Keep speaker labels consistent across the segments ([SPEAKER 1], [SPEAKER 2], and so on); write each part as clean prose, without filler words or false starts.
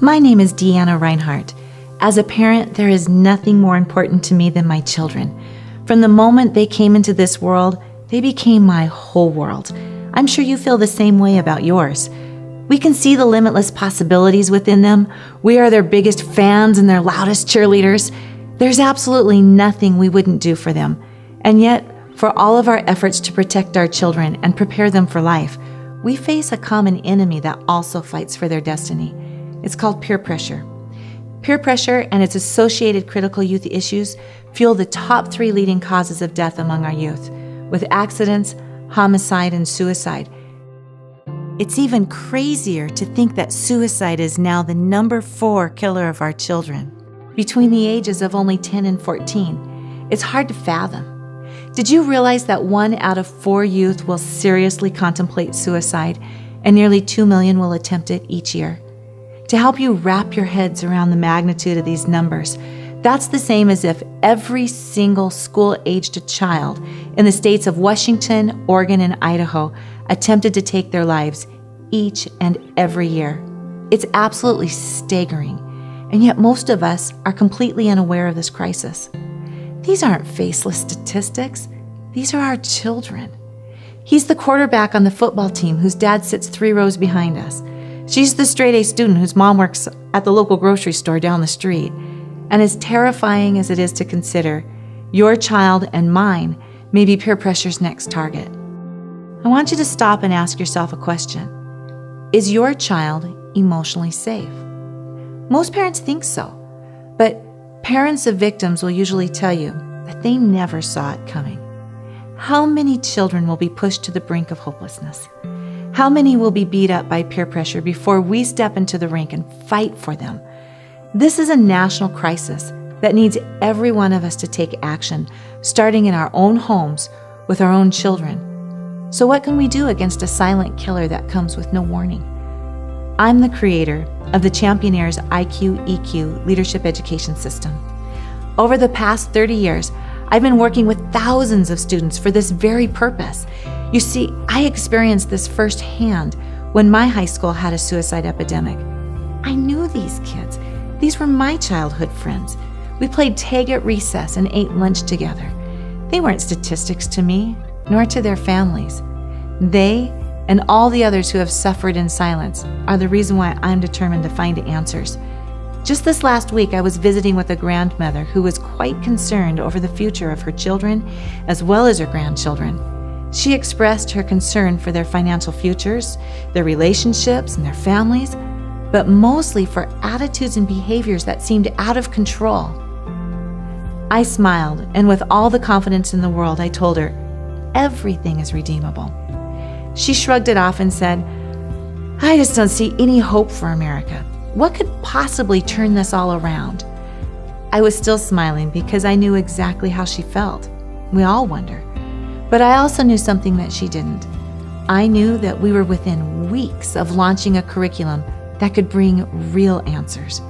[SPEAKER 1] My name is Deanna Reinhardt. As a parent, there is nothing more important to me than my children. From the moment they came into this world, they became my whole world. I'm sure you feel the same way about yours. We can see the limitless possibilities within them. We are their biggest fans and their loudest cheerleaders. There's absolutely nothing we wouldn't do for them. And yet, for all of our efforts to protect our children and prepare them for life, we face a common enemy that also fights for their destiny. It's called peer pressure. Peer pressure and its associated critical youth issues fuel the top 3 leading causes of death among our youth, with accidents, homicide, and suicide. It's even crazier to think that suicide is now the number 4 killer of our children. Between the ages of only 10 and 14, it's hard to fathom. Did you realize that 1 out of 4 youth will seriously contemplate suicide, and nearly 2 million will attempt it each year? To help you wrap your heads around the magnitude of these numbers, that's the same as if every single school-aged child in the states of Washington, Oregon, and Idaho attempted to take their lives each and every year. It's absolutely staggering, and yet most of us are completely unaware of this crisis. These aren't faceless statistics. These are our children. He's the quarterback on the football team whose dad sits 3 rows behind us. She's the straight-A student whose mom works at the local grocery store down the street. And as terrifying as it is to consider, your child and mine may be peer pressure's next target. I want you to stop and ask yourself a question. Is your child emotionally safe? Most parents think so, but parents of victims will usually tell you that they never saw it coming. How many children will be pushed to the brink of hopelessness? How many will be beat up by peer pressure before we step into the rink and fight for them? This is a national crisis that needs every one of us to take action, starting in our own homes with our own children. So what can we do against a silent killer that comes with no warning? I'm the creator of the Championeers IQ-EQ Leadership Education System. Over the past 30 years, I've been working with thousands of students for this very purpose. You see, I experienced this firsthand when my high school had a suicide epidemic. I knew these kids. These were my childhood friends. We played tag at recess and ate lunch together. They weren't statistics to me, nor to their families. They and all the others who have suffered in silence are the reason why I'm determined to find answers. Just this last week, I was visiting with a grandmother who was quite concerned over the future of her children as well as her grandchildren. She expressed her concern for their financial futures, their relationships, and their families, but mostly for attitudes and behaviors that seemed out of control. I smiled, and with all the confidence in the world, I told her, everything is redeemable. She shrugged it off and said, I just don't see any hope for America. What could possibly turn this all around? I was still smiling because I knew exactly how she felt. We all wonder. But I also knew something that she didn't. I knew that we were within weeks of launching a curriculum that could bring real answers.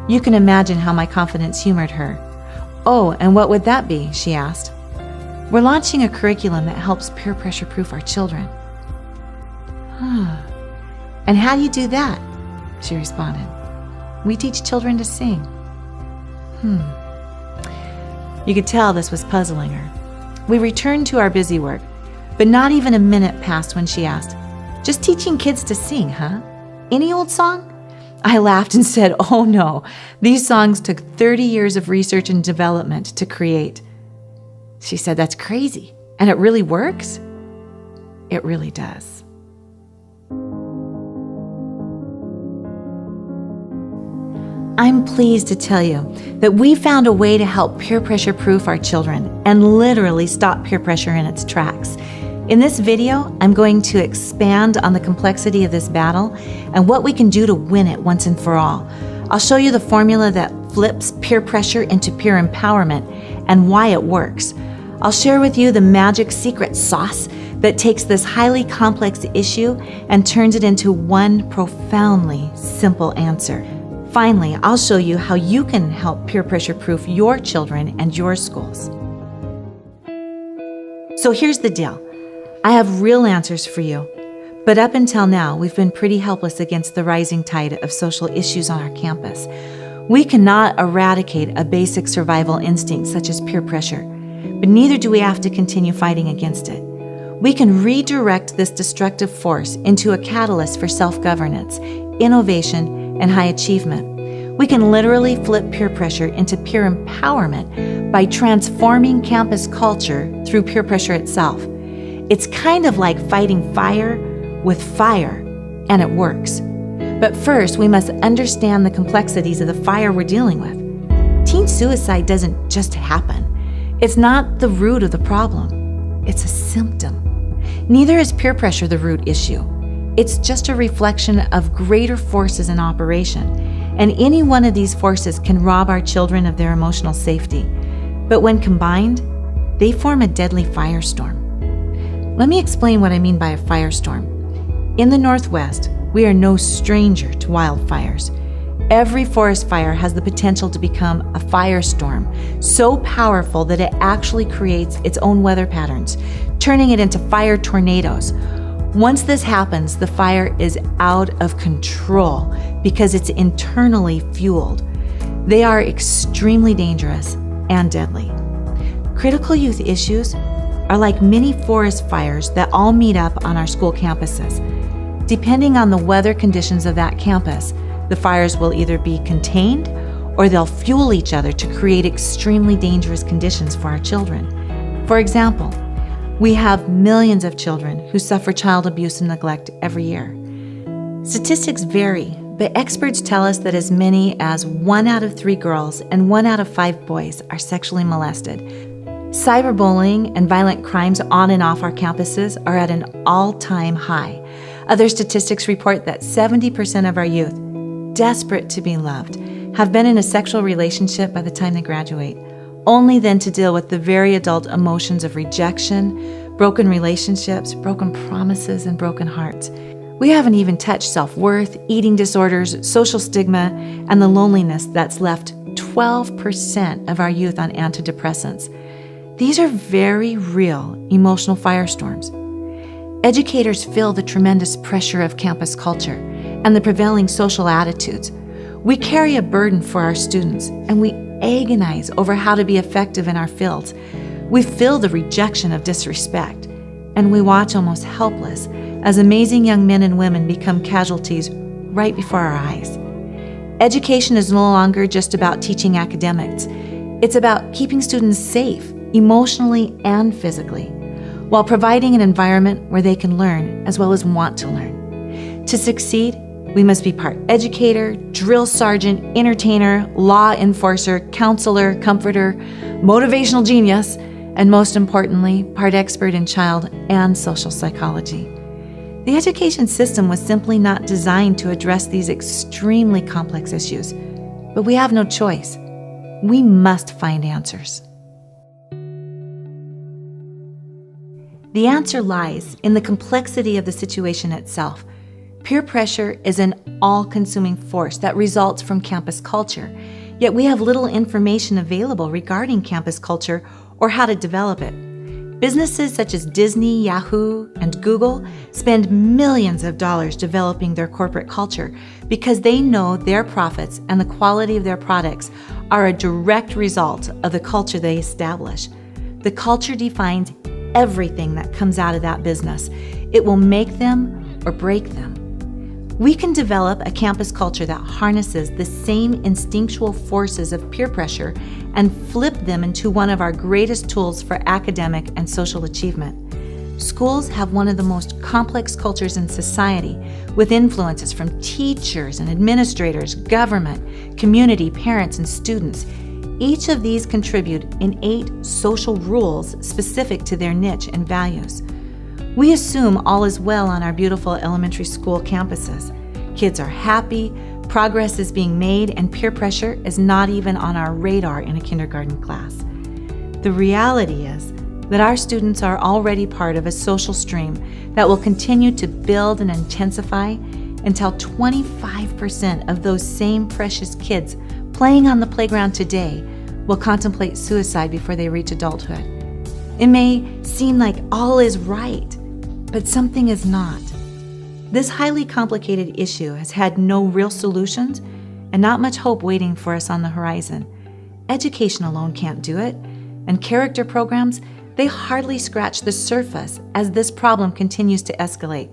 [SPEAKER 1] You can imagine how my confidence humored her. Oh, and what would that be? She asked. We're launching a curriculum that helps peer pressure proof our children. And how do you do that? She responded. We teach children to sing. You could tell this was puzzling her. We returned to our busy work, but not even a minute passed when she asked, just teaching kids to sing, huh? Any old song? I laughed and said, oh no, these songs took 30 years of research and development to create. She said, that's crazy. And it really works? It really does. I'm pleased to tell you that we found a way to help peer pressure proof our children and literally stop peer pressure in its tracks. In this video, I'm going to expand on the complexity of this battle and what we can do to win it once and for all. I'll show you the formula that flips peer pressure into peer empowerment and why it works. I'll share with you the magic secret sauce that takes this highly complex issue and turns it into one profoundly simple answer. Finally, I'll show you how you can help peer pressure proof your children and your schools. So here's the deal. I have real answers for you. But up until now, we've been pretty helpless against the rising tide of social issues on our campus. We cannot eradicate a basic survival instinct such as peer pressure, but neither do we have to continue fighting against it. We can redirect this destructive force into a catalyst for self-governance, innovation, and high achievement. We can literally flip peer pressure into peer empowerment by transforming campus culture through peer pressure itself. It's kind of like fighting fire with fire, and it works. But first, we must understand the complexities of the fire we're dealing with. Teen suicide doesn't just happen. It's not the root of the problem. It's a symptom. Neither is peer pressure the root issue. It's just a reflection of greater forces in operation, and any one of these forces can rob our children of their emotional safety. But when combined, they form a deadly firestorm. Let me explain what I mean by a firestorm. In the Northwest, we are no stranger to wildfires. Every forest fire has the potential to become a firestorm, so powerful that it actually creates its own weather patterns, turning it into fire tornadoes. Once this happens, the fire is out of control because it's internally fueled. They are extremely dangerous and deadly. Critical youth issues are like mini forest fires that all meet up on our school campuses. Depending on the weather conditions of that campus, the fires will either be contained or they'll fuel each other to create extremely dangerous conditions for our children. For example, we have millions of children who suffer child abuse and neglect every year. Statistics vary, but experts tell us that as many as 1 out of 3 girls and 1 out of 5 boys are sexually molested. Cyberbullying and violent crimes on and off our campuses are at an all-time high. Other statistics report that 70% of our youth, desperate to be loved, have been in a sexual relationship by the time they graduate, only then to deal with the very adult emotions of rejection, broken relationships, broken promises, and broken hearts. We haven't even touched self-worth, eating disorders, social stigma, and the loneliness that's left 12% of our youth on antidepressants. These are very real emotional firestorms. Educators feel the tremendous pressure of campus culture and the prevailing social attitudes. We carry a burden for our students, and we agonize over how to be effective in our fields. We feel the rejection of disrespect, and we watch almost helpless as amazing young men and women become casualties right before our eyes. Education is no longer just about teaching academics. It's about keeping students safe, emotionally and physically, while providing an environment where they can learn as well as want to learn. To succeed, we must be part educator, drill sergeant, entertainer, law enforcer, counselor, comforter, motivational genius, and most importantly, part expert in child and social psychology. The education system was simply not designed to address these extremely complex issues, but we have no choice. We must find answers. The answer lies in the complexity of the situation itself. Peer pressure is an all-consuming force that results from campus culture, yet we have little information available regarding campus culture or how to develop it. Businesses such as Disney, Yahoo, and Google spend millions of dollars developing their corporate culture because they know their profits and the quality of their products are a direct result of the culture they establish. The culture defines everything that comes out of that business. It will make them or break them. We can develop a campus culture that harnesses the same instinctual forces of peer pressure and flip them into one of our greatest tools for academic and social achievement. Schools have one of the most complex cultures in society, with influences from teachers and administrators, government, community, parents, and students. Each of these contribute innate social rules specific to their niche and values. We assume all is well on our beautiful elementary school campuses. Kids are happy, progress is being made, and peer pressure is not even on our radar in a kindergarten class. The reality is that our students are already part of a social stream that will continue to build and intensify until 25% of those same precious kids playing on the playground today will contemplate suicide before they reach adulthood. It may seem like all is right, but something is not. This highly complicated issue has had no real solutions and not much hope waiting for us on the horizon. Education alone can't do it, and character programs, they hardly scratch the surface as this problem continues to escalate.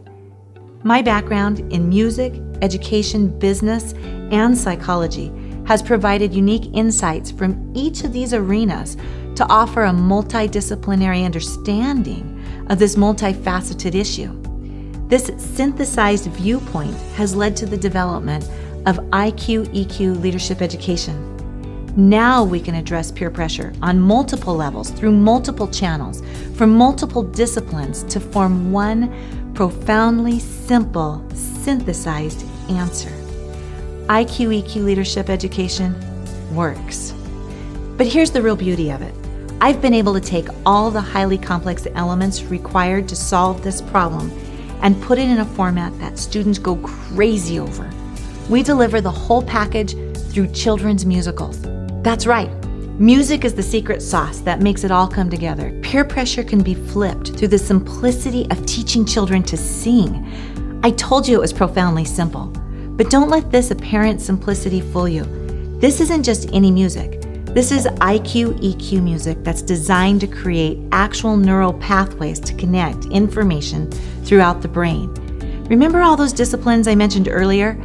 [SPEAKER 1] My background in music, education, business, and psychology has provided unique insights from each of these arenas to offer a multidisciplinary understanding of this multifaceted issue. This synthesized viewpoint has led to the development of IQ-EQ leadership education. Now we can address peer pressure on multiple levels through multiple channels from multiple disciplines to form one profoundly simple, synthesized answer. IQ-EQ leadership education works. But here's the real beauty of it. I've been able to take all the highly complex elements required to solve this problem and put it in a format that students go crazy over. We deliver the whole package through children's musicals. That's right. Music is the secret sauce that makes it all come together. Peer pressure can be flipped through the simplicity of teaching children to sing. I told you it was profoundly simple, but don't let this apparent simplicity fool you. This isn't just any music. This is IQ-EQ music that's designed to create actual neural pathways to connect information throughout the brain. Remember all those disciplines I mentioned earlier?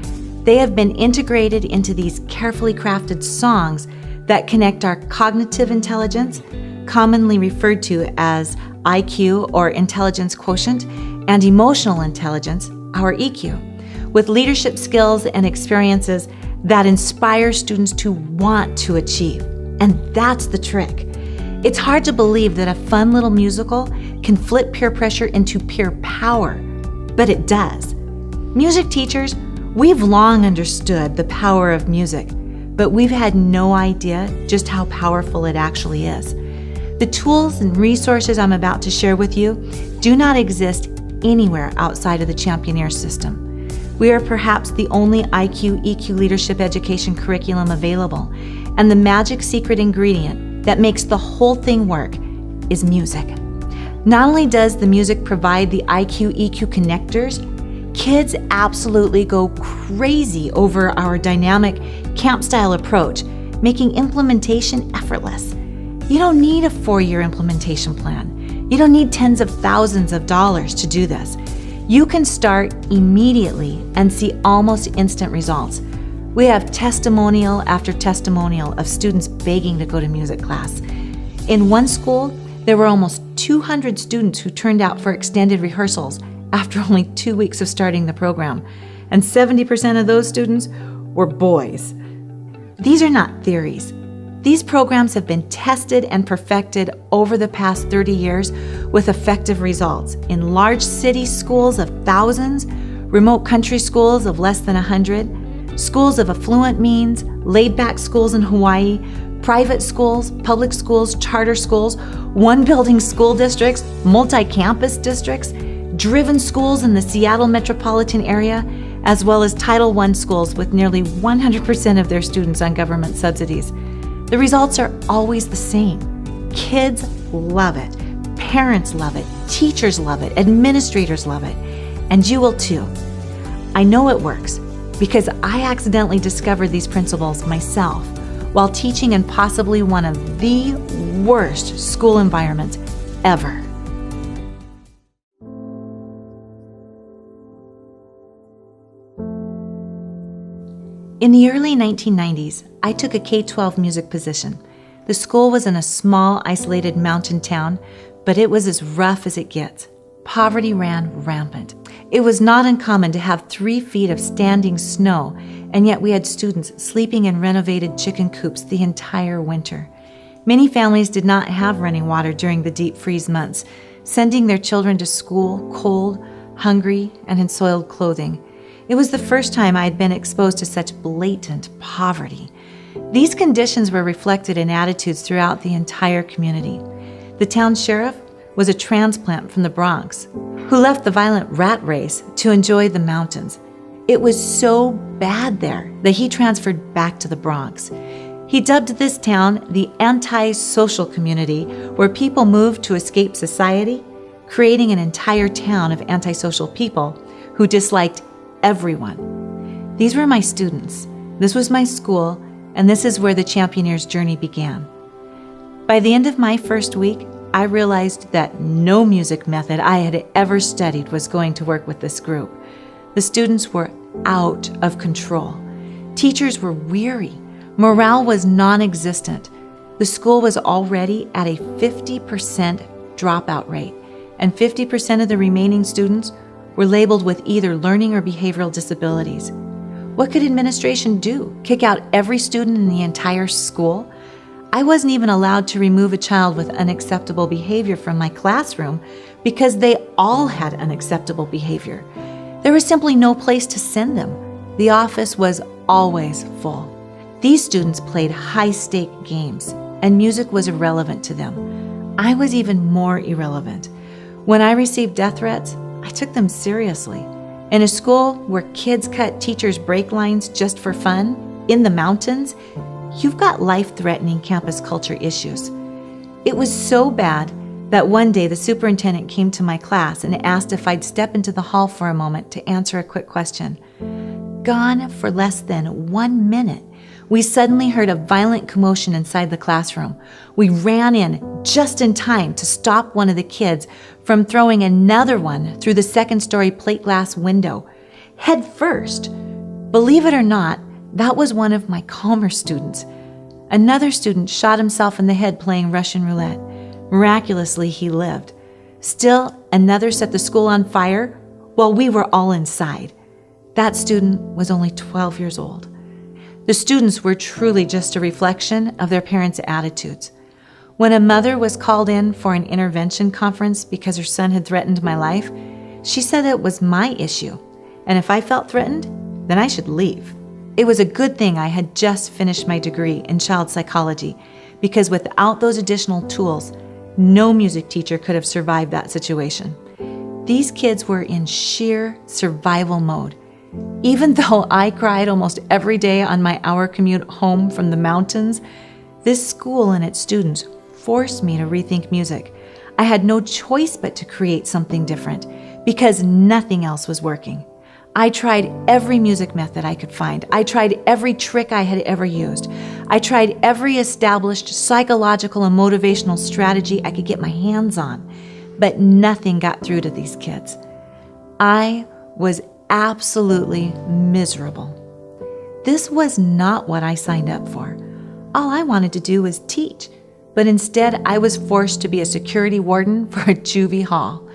[SPEAKER 1] They have been integrated into these carefully crafted songs that connect our cognitive intelligence, commonly referred to as IQ or intelligence quotient, and emotional intelligence, our EQ, with leadership skills and experiences that inspire students to want to achieve. And that's the trick. It's hard to believe that a fun little musical can flip peer pressure into peer power, but it does. Music teachers, we've long understood the power of music, but we've had no idea just how powerful it actually is. The tools and resources I'm about to share with you do not exist anywhere outside of the Championeer system. We are perhaps the only IQ-EQ leadership education curriculum available, and the magic secret ingredient that makes the whole thing work is music. Not only does the music provide the IQ-EQ connectors, kids absolutely go crazy over our dynamic camp-style approach, making implementation effortless. You don't need a 4-year implementation plan. You don't need tens of thousands of dollars to do this. You can start immediately and see almost instant results. We have testimonial after testimonial of students begging to go to music class. In one school, there were almost 200 students who turned out for extended rehearsals after only 2 weeks of starting the program, and 70% of those students were boys. These are not theories. These programs have been tested and perfected over the past 30 years with effective results in large city schools of thousands, remote country schools of less than 100, schools of affluent means, laid-back schools in Hawaii, private schools, public schools, charter schools, one-building school districts, multi-campus districts, driven schools in the Seattle metropolitan area, as well as Title I schools with nearly 100% of their students on government subsidies. The results are always the same. Kids love it, parents love it, teachers love it, administrators love it, and you will too. I know it works because I accidentally discovered these principles myself while teaching in possibly one of the worst school environments ever. In the early 1990s, I took a K-12 music position. The school was in a small, isolated mountain town, but it was as rough as it gets. Poverty ran rampant. It was not uncommon to have 3 feet of standing snow, and yet we had students sleeping in renovated chicken coops the entire winter. Many families did not have running water during the deep freeze months, sending their children to school cold, hungry, and in soiled clothing. It was the first time I had been exposed to such blatant poverty. These conditions were reflected in attitudes throughout the entire community. The town sheriff was a transplant from the Bronx who left the violent rat race to enjoy the mountains. It was so bad there that he transferred back to the Bronx. He dubbed this town the anti-social community, where people moved to escape society, creating an entire town of antisocial people who disliked everyone. These were my students. This was my school, and this is where the Championeers journey began. By the end of my first week, I realized that no music method I had ever studied was going to work with this group. The students were out of control. Teachers were weary. Morale was non-existent. The school was already at a 50% dropout rate, and 50% of the remaining students were labeled with either learning or behavioral disabilities. What could administration do? Kick out every student in the entire school? I wasn't even allowed to remove a child with unacceptable behavior from my classroom because they all had unacceptable behavior. There was simply no place to send them. The office was always full. These students played high-stake games, and music was irrelevant to them. I was even more irrelevant. When I received death threats, I took them seriously. In a school where kids cut teachers' break lines just for fun, in the mountains, you've got life-threatening campus culture issues. It was so bad that one day the superintendent came to my class and asked if I'd step into the hall for a moment to answer a quick question. Gone for less than 1 minute, we suddenly heard a violent commotion inside the classroom. We ran in just in time to stop one of the kids from throwing another one through the second-story plate glass window, head first. Believe it or not, that was one of my calmer students. Another student shot himself in the head playing Russian roulette. Miraculously, he lived. Still, another set the school on fire while we were all inside. That student was only 12 years old. The students were truly just a reflection of their parents' attitudes. When a mother was called in for an intervention conference because her son had threatened my life, she said it was my issue, and if I felt threatened, then I should leave. It was a good thing I had just finished my degree in child psychology, because without those additional tools, no music teacher could have survived that situation. These kids were in sheer survival mode. Even though I cried almost every day on my hour commute home from the mountains, this school and its students forced me to rethink music. I had no choice but to create something different because nothing else was working. I tried every music method I could find. I tried every trick I had ever used. I tried every established psychological and motivational strategy I could get my hands on, but nothing got through to these kids. I was absolutely miserable. This was not what I signed up for. All I wanted to do was teach, but instead I was forced to be a security warden for a juvie hall.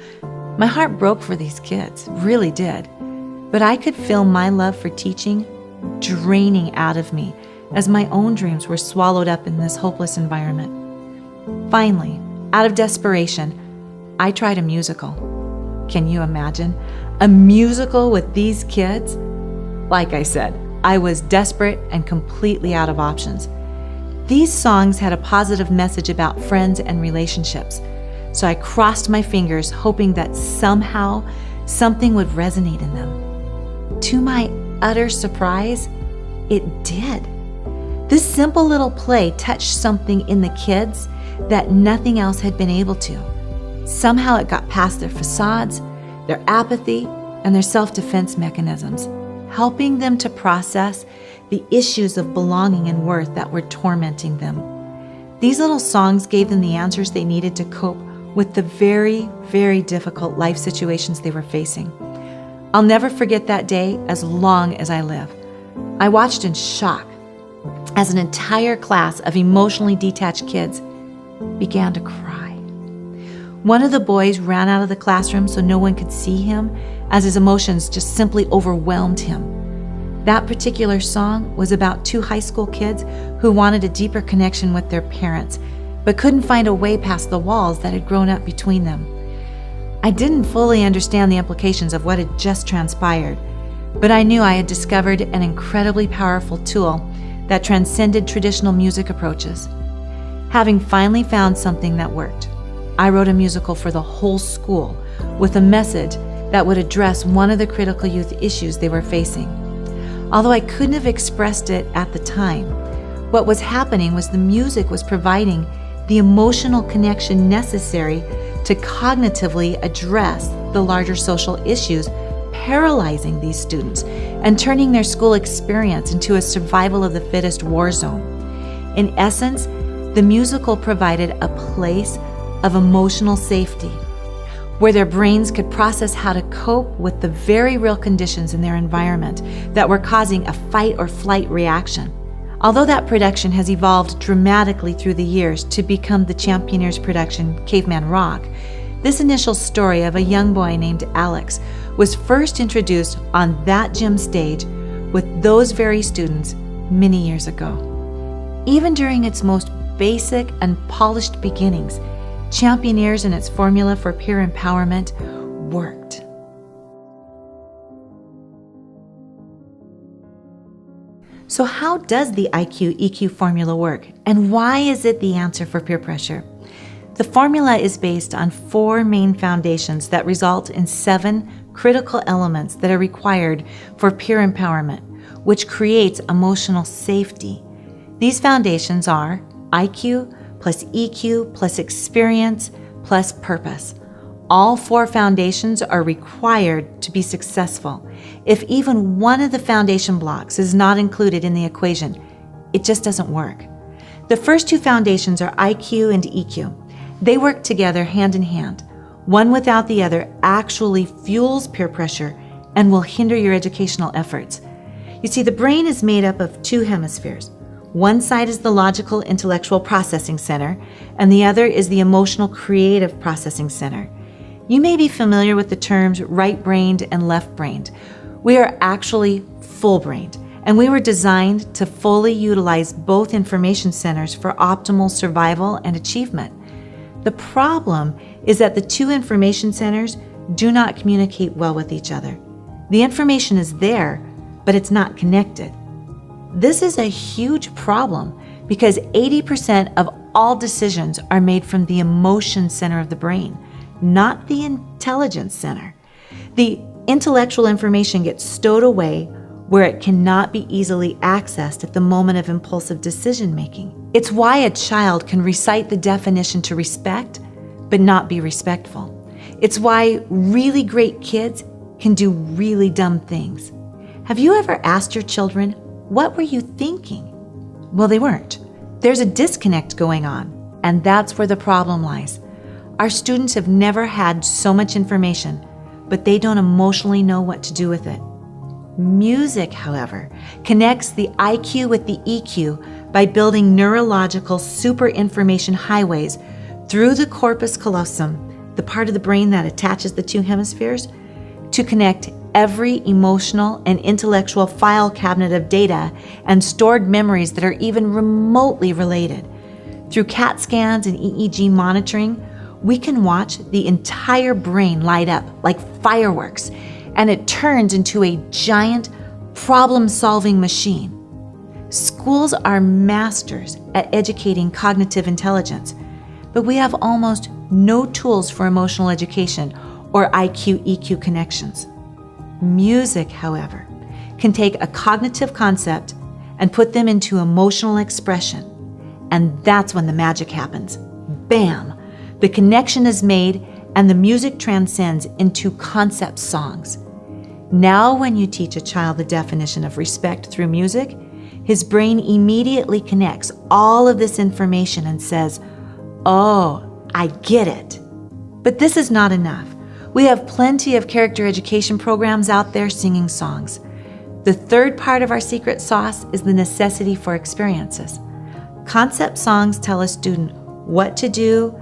[SPEAKER 1] My heart broke for these kids, really did, but I could feel my love for teaching draining out of me as my own dreams were swallowed up in this hopeless environment. Finally, out of desperation, I tried a musical. Can you imagine? A musical with these kids? Like I said, I was desperate and completely out of options. These songs had a positive message about friends and relationships, so I crossed my fingers hoping that somehow something would resonate in them. To my utter surprise, it did. This simple little play touched something in the kids that nothing else had been able to. Somehow it got past their facades, their apathy, and their self-defense mechanisms, helping them to process the issues of belonging and worth that were tormenting them. These little songs gave them the answers they needed to cope with the very, very difficult life situations they were facing. I'll never forget that day as long as I live. I watched in shock as an entire class of emotionally detached kids began to cry. One of the boys ran out of the classroom so no one could see him, as his emotions just simply overwhelmed him. That particular song was about two high school kids who wanted a deeper connection with their parents, but couldn't find a way past the walls that had grown up between them. I didn't fully understand the implications of what had just transpired, but I knew I had discovered an incredibly powerful tool that transcended traditional music approaches. Having finally found something that worked, I wrote a musical for the whole school with a message that would address one of the critical youth issues they were facing. Although I couldn't have expressed it at the time, what was happening was the music was providing the emotional connection necessary to cognitively address the larger social issues paralyzing these students and turning their school experience into a survival of the fittest war zone. In essence, the musical provided a place of emotional safety where their brains could process how to cope with the very real conditions in their environment that were causing a fight or flight reaction. Although that production has evolved dramatically through the years to become the Championeers production Caveman Rock, this initial story of a young boy named Alex was first introduced on that gym stage with those very students many years ago. Even during its most basic and polished beginnings, Championeers and its formula for peer empowerment worked. So how does the IQ-EQ formula work, and why is it the answer for peer pressure? The formula is based on 4 main foundations that result in 7 critical elements that are required for peer empowerment, which creates emotional safety. These foundations are IQ plus EQ plus experience plus purpose. All 4 foundations are required to be successful. If even one of the foundation blocks is not included in the equation, it just doesn't work. The first 2 foundations are IQ and EQ. They work together hand in hand. One without the other actually fuels peer pressure and will hinder your educational efforts. You see, the brain is made up of 2 hemispheres. One side is the logical intellectual processing center, and the other is the emotional creative processing center. You may be familiar with the terms right-brained and left-brained. We are actually full-brained, and we were designed to fully utilize both information centers for optimal survival and achievement. The problem is that the 2 information centers do not communicate well with each other. The information is there, but it's not connected. This is a huge problem because 80% of all decisions are made from the emotion center of the brain, not the intelligence center. The intellectual information gets stowed away where it cannot be easily accessed at the moment of impulsive decision making. It's why a child can recite the definition to respect, but not be respectful. It's why really great kids can do really dumb things. Have you ever asked your children, "What were you thinking?" Well, they weren't. There's a disconnect going on, and that's where the problem lies. Our students have never had so much information, but they don't emotionally know what to do with it. Music, however, connects the IQ with the EQ by building neurological super information highways through the corpus callosum, the part of the brain that attaches the 2 hemispheres, to connect every emotional and intellectual file cabinet of data and stored memories that are even remotely related. Through CAT scans and EEG monitoring, we can watch the entire brain light up like fireworks, and it turns into a giant problem-solving machine. Schools are masters at educating cognitive intelligence, but we have almost no tools for emotional education or IQ-EQ connections. Music, however, can take a cognitive concept and put them into emotional expression, and that's when the magic happens. Bam! The connection is made and the music transcends into concept songs. Now, when you teach a child the definition of respect through music, his brain immediately connects all of this information and says, "Oh, I get it." But this is not enough. We have plenty of character education programs out there singing songs. The third part of our secret sauce is the necessity for experiences. Concept songs tell a student what to do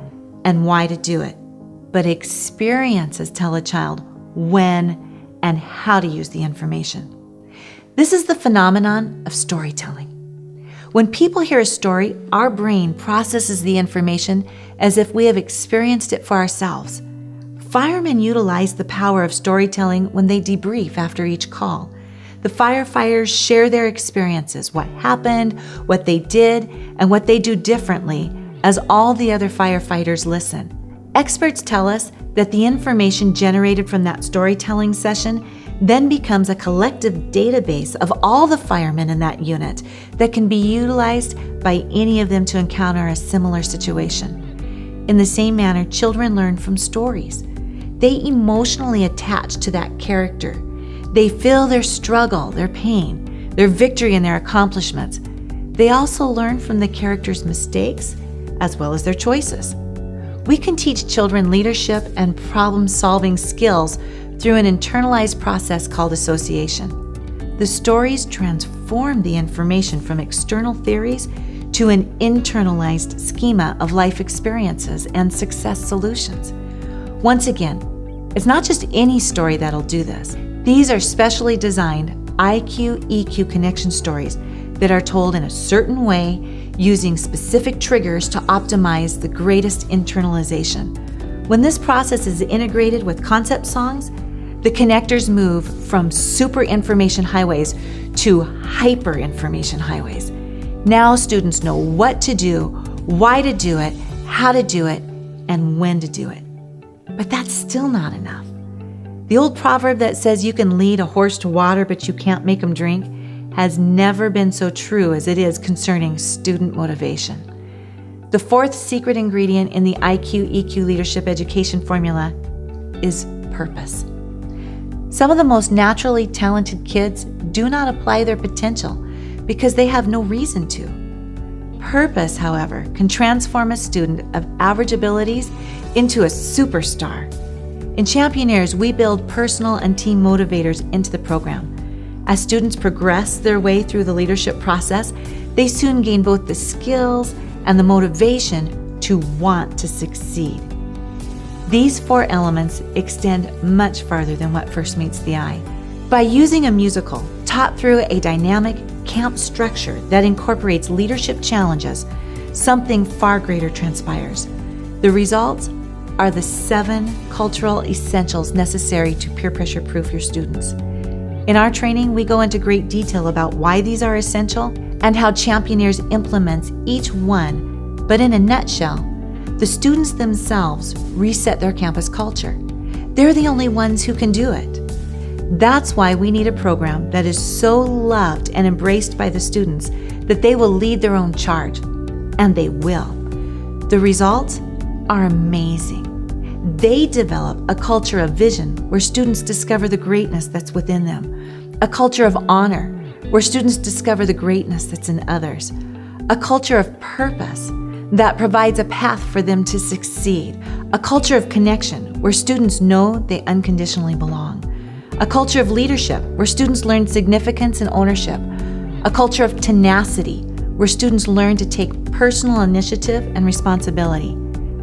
[SPEAKER 1] and why to do it, but experiences tell a child when and how to use the information. This is the phenomenon of storytelling. When people hear a story, our brain processes the information as if we have experienced it for ourselves. Firemen utilize the power of storytelling when they debrief after each call. The firefighters share their experiences, what happened, what they did, and what they do differently, as all the other firefighters listen. Experts tell us that the information generated from that storytelling session then becomes a collective database of all the firemen in that unit that can be utilized by any of them to encounter a similar situation. In the same manner, children learn from stories. They emotionally attach to that character, They feel their struggle, their pain, their victory, and their accomplishments. They also learn from the characters' mistakes as well as their choices. We can teach children leadership and problem-solving skills through an internalized process called association. The stories transform the information from external theories to an internalized schema of life experiences and success solutions. Once again, it's not just any story that'll do this. These are specially designed IQ-EQ connection stories that are told in a certain way using specific triggers to optimize the greatest internalization. When this process is integrated with concept songs, the connectors move from super information highways to hyper information highways. Now students know what to do, why to do it, how to do it, and when to do it. But that's still not enough. The old proverb that says you can lead a horse to water but you can't make him drink has never been so true as it is concerning student motivation. The fourth secret ingredient in the IQ-EQ leadership education formula is purpose. Some of the most naturally talented kids do not apply their potential because they have no reason to. Purpose, however, can transform a student of average abilities into a superstar. In Championeers, we build personal and team motivators into the program. As students progress their way through the leadership process, they soon gain both the skills and the motivation to want to succeed. These four elements extend much farther than what first meets the eye. By using a musical taught through a dynamic camp structure that incorporates leadership challenges, something far greater transpires. The results are the 7 cultural essentials necessary to peer pressure proof your students. In our training, we go into great detail about why these are essential and how Championeers implements each one, but in a nutshell, the students themselves reset their campus culture. They're the only ones who can do it. That's why we need a program that is so loved and embraced by the students that they will lead their own charge, and they will. The results are amazing. They develop a culture of vision where students discover the greatness that's within them, a culture of honor where students discover the greatness that's in others, a culture of purpose that provides a path for them to succeed, a culture of connection where students know they unconditionally belong, a culture of leadership where students learn significance and ownership, a culture of tenacity where students learn to take personal initiative and responsibility,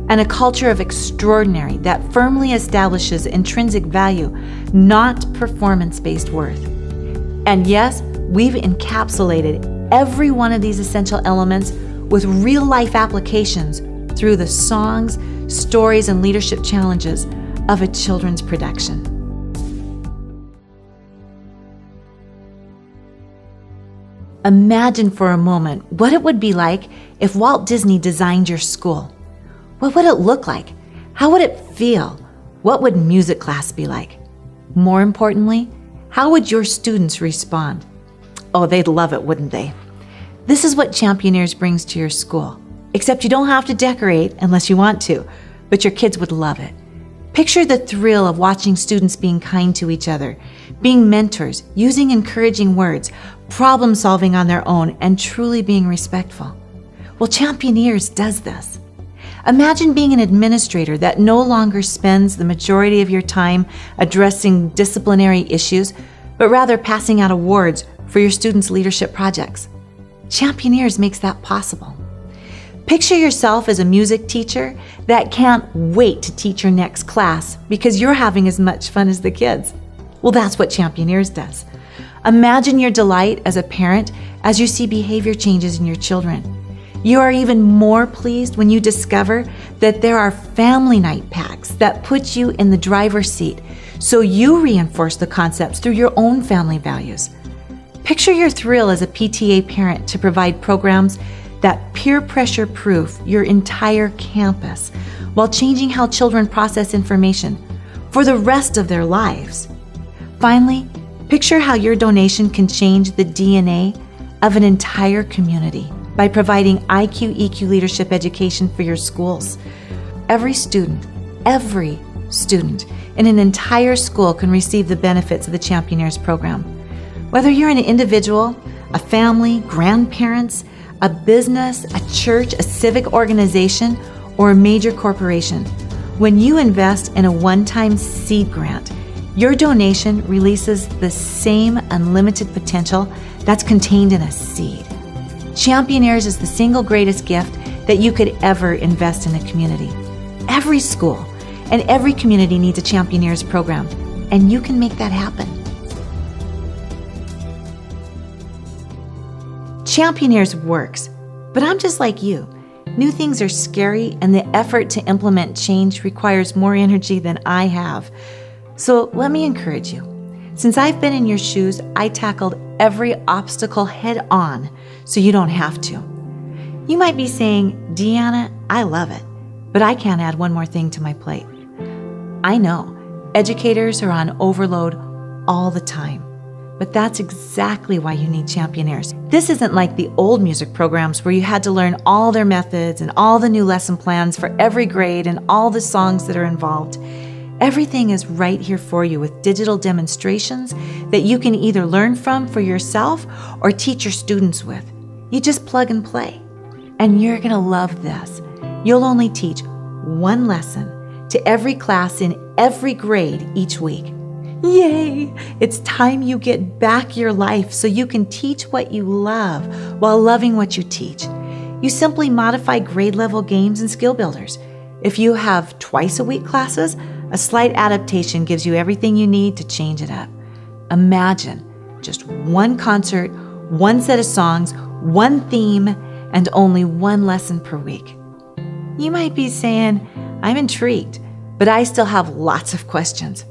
[SPEAKER 1] and a culture of extraordinary that firmly establishes intrinsic value, not performance-based worth. And yes, we've encapsulated every one of these essential elements with real-life applications through the songs, stories, and leadership challenges of a children's production. Imagine for a moment what it would be like if Walt Disney designed your school. What would it look like? How would it feel? What would music class be like? More importantly, how would your students respond? Oh, they'd love it, wouldn't they? This is what Championeers brings to your school. Except you don't have to decorate unless you want to, but your kids would love it. Picture the thrill of watching students being kind to each other, being mentors, using encouraging words, problem solving on their own, and truly being respectful. Well, Championeers does this. Imagine being an administrator that no longer spends the majority of your time addressing disciplinary issues, but rather passing out awards for your students' leadership projects. Championeers makes that possible. Picture yourself as a music teacher that can't wait to teach your next class because you're having as much fun as the kids. Well, that's what Championeers does. Imagine your delight as a parent as you see behavior changes in your children. You are even more pleased when you discover that there are family night packs that put you in the driver's seat, so you reinforce the concepts through your own family values. Picture your thrill as a PTA parent to provide programs that peer pressure proof your entire campus while changing how children process information for the rest of their lives. Finally, picture how your donation can change the DNA of an entire community by providing IQ-EQ leadership education for your schools. Every student, every student in an entire school can receive the benefits of the Championeers program. Whether you're an individual, a family, grandparents, a business, a church, a civic organization, or a major corporation, when you invest in a one-time seed grant, your donation releases the same unlimited potential that's contained in a seed. Championeers is the single greatest gift that you could ever invest in a community. Every school and every community needs a Championeers program, and you can make that happen. Championeers works, but I'm just like you. New things are scary, and the effort to implement change requires more energy than I have. So let me encourage you. Since I've been in your shoes, I tackled every obstacle head on so you don't have to. You might be saying, Deanna, I love it, but I can't add one more thing to my plate. I know, educators are on overload all the time, but that's exactly why you need Championeers. This isn't like the old music programs where you had to learn all their methods and all the new lesson plans for every grade and all the songs that are involved. Everything is right here for you with digital demonstrations that you can either learn from for yourself or teach your students with. You just plug and play. And you're going to love this. You'll only teach one lesson to every class in every grade each week. Yay! It's time you get back your life so you can teach what you love while loving what you teach. You simply modify grade level games and skill builders. If you have twice a week classes, a slight adaptation gives you everything you need to change it up. Imagine just one concert, one set of songs, one theme, and only one lesson per week. You might be saying, I'm intrigued, but I still have lots of questions.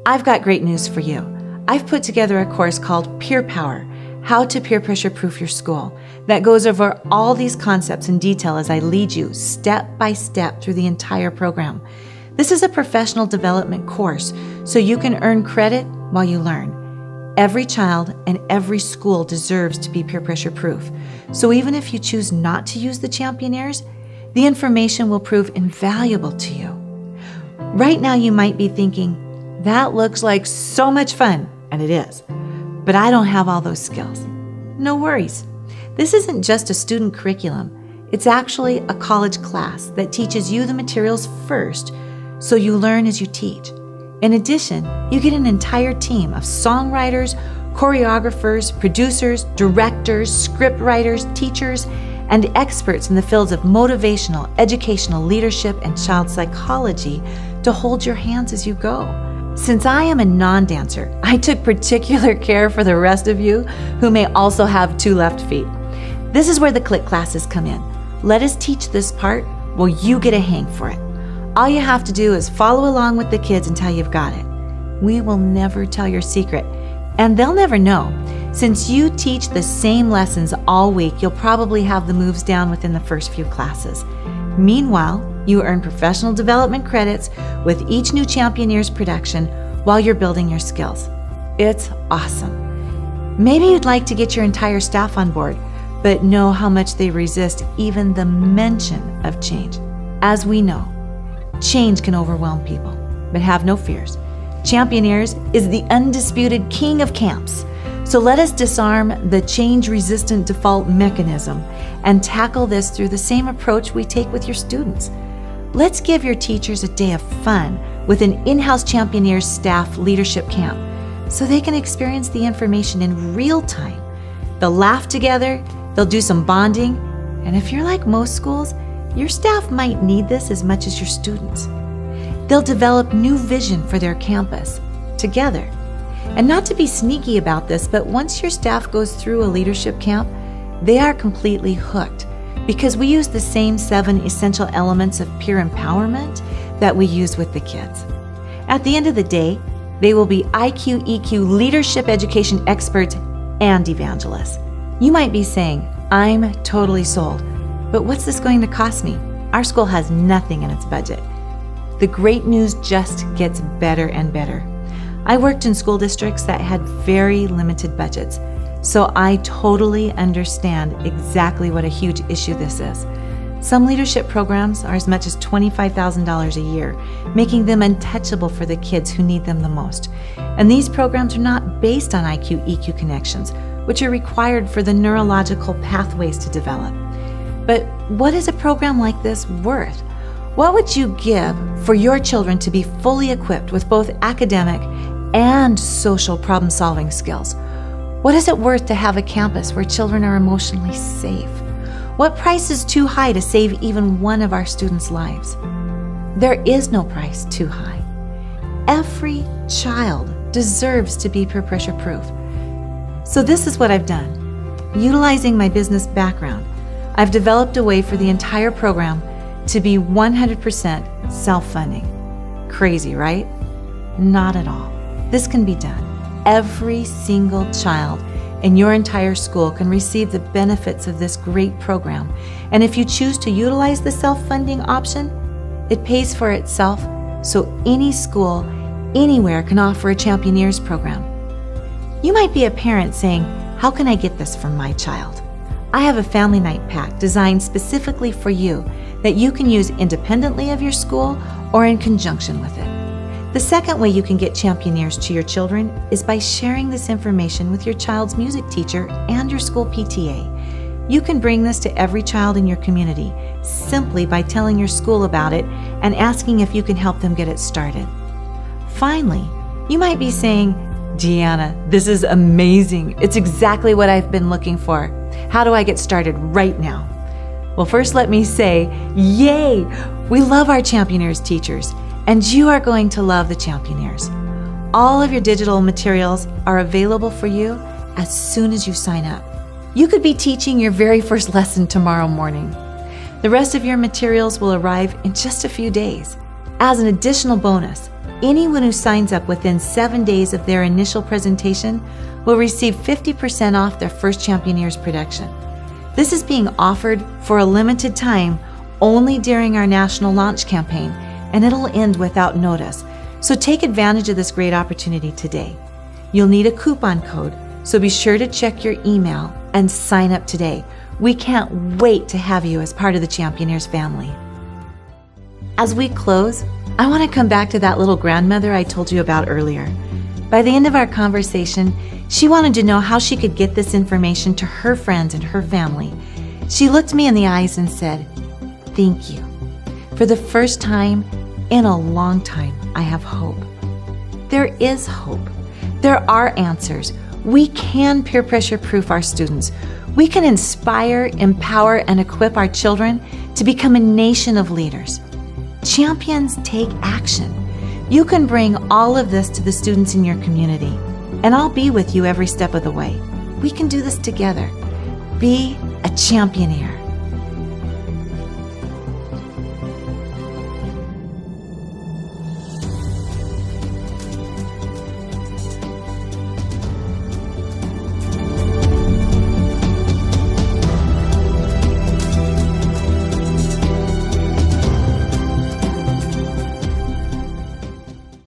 [SPEAKER 1] I've got great news for you. I've put together a course called Peer Power, How to Peer Pressure Proof Your School, that goes over all these concepts in detail as I lead you step by step through the entire program. This is a professional development course, so you can earn credit while you learn. Every child and every school deserves to be peer pressure proof. So even if you choose not to use the Championeers, the information will prove invaluable to you. Right now you might be thinking, that looks like so much fun, and it is, but I don't have all those skills. No worries. This isn't just a student curriculum. It's actually a college class that teaches you the materials first, so you learn as you teach. In addition, you get an entire team of songwriters, choreographers, producers, directors, script writers, teachers, and experts in the fields of motivational, educational leadership, and child psychology to hold your hands as you go. Since I am a non-dancer, I took particular care for the rest of you who may also have two left feet. This is where the click classes come in. Let us teach this part while you get a hang for it. All you have to do is follow along with the kids until you've got it. We will never tell your secret, and they'll never know. Since you teach the same lessons all week, you'll probably have the moves down within the first few classes. Meanwhile, you earn professional development credits with each new Championeers production while you're building your skills. It's awesome. Maybe you'd like to get your entire staff on board, but know how much they resist even the mention of change. As we know, change can overwhelm people, but have no fears. Championeers is the undisputed king of camps. So let us disarm the change-resistant default mechanism and tackle this through the same approach we take with your students. Let's give your teachers a day of fun with an in-house Championeers staff leadership camp so they can experience the information in real time. They'll laugh together, they'll do some bonding, and if you're like most schools, your staff might need this as much as your students. They'll develop new vision for their campus together. And not to be sneaky about this, but once your staff goes through a leadership camp, they are completely hooked because we use the same 7 essential elements of peer empowerment that we use with the kids. At the end of the day, they will be IQ, EQ, leadership education experts and evangelists. You might be saying, I'm totally sold, but what's this going to cost me? Our school has nothing in its budget. The great news just gets better and better. I worked in school districts that had very limited budgets, so I totally understand exactly what a huge issue this is. Some leadership programs are as much as $25,000 a year, making them untouchable for the kids who need them the most. And these programs are not based on IQ-EQ connections, which are required for the neurological pathways to develop. But what is a program like this worth? What would you give for your children to be fully equipped with both academic and social problem-solving skills? What is it worth to have a campus where children are emotionally safe? What price is too high to save even one of our students' lives? There is no price too high. Every child deserves to be peer pressure proof. So this is what I've done. Utilizing my business background, I've developed a way for the entire program to be 100% self-funding. Crazy, right? Not at all. This can be done. Every single child in your entire school can receive the benefits of this great program. And if you choose to utilize the self-funding option, it pays for itself, so any school, anywhere can offer a Championeers program. You might be a parent saying, how can I get this for my child? I have a family night pack designed specifically for you that you can use independently of your school or in conjunction with it. The second way you can get Championeers to your children is by sharing this information with your child's music teacher and your school PTA. You can bring this to every child in your community simply by telling your school about it and asking if you can help them get it started. Finally, you might be saying, Deanna, this is amazing. It's exactly what I've been looking for. How do I get started right now? Well, first let me say, yay! We love our Championeers teachers, and you are going to love the Championeers. All of your digital materials are available for you as soon as you sign up. You could be teaching your very first lesson tomorrow morning. The rest of your materials will arrive in just a few days. As an additional bonus, anyone who signs up within 7 days of their initial presentation will receive 50% off their first Championeers production. This is being offered for a limited time only during our national launch campaign, and it'll end without notice. So take advantage of this great opportunity today. You'll need a coupon code, so be sure to check your email and sign up today. We can't wait to have you as part of the Championeers family. As we close, I want to come back to that little grandmother I told you about earlier. By the end of our conversation, she wanted to know how she could get this information to her friends and her family. She looked me in the eyes and said, "Thank you. For the first time in a long time, I have hope." There is hope. There are answers. We can peer pressure proof our students. We can inspire, empower, and equip our children to become a nation of leaders. Champions take action. You can bring all of this to the students in your community, and I'll be with you every step of the way. We can do this together. Be a championeer.